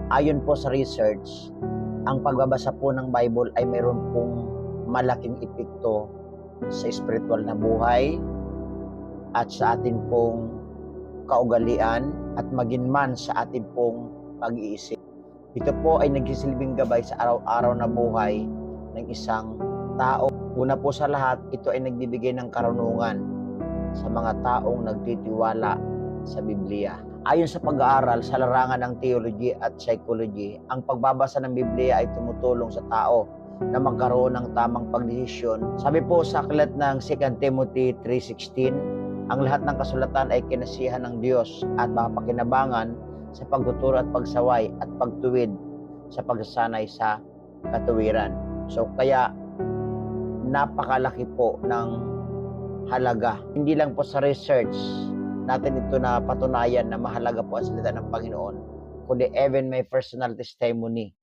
Ayon po sa research, ang pagbabasa po ng Bible ay mayroon pong malaking epekto sa spiritual na buhay at sa atin pong kaugalian at maging man sa atin pong pag-iisip. Ito po ay nagsisilbing gabay sa araw-araw na buhay ng isang tao. Una po sa lahat, ito ay nagbibigay ng karunungan sa mga taong nagtitiwala sa Biblia. Ayon sa pag-aaral sa larangan ng theology at psychology, ang pagbabasa ng Biblia ay tumutulong sa tao na magkaroon ng tamang pagdesisyon. Sabi po sa aklat ng 2 Timothy 3:16, ang lahat ng kasulatan ay kinasihan ng Diyos at mapakinabangan sa pagtuturo at pagsaway at pagtuwid sa pagsasanay sa katuwiran. So kaya napakalaki po ng halaga. Hindi lang po sa research natin ito na patunayan na mahalaga po ang salita ng Panginoon, kundi even may personal testimony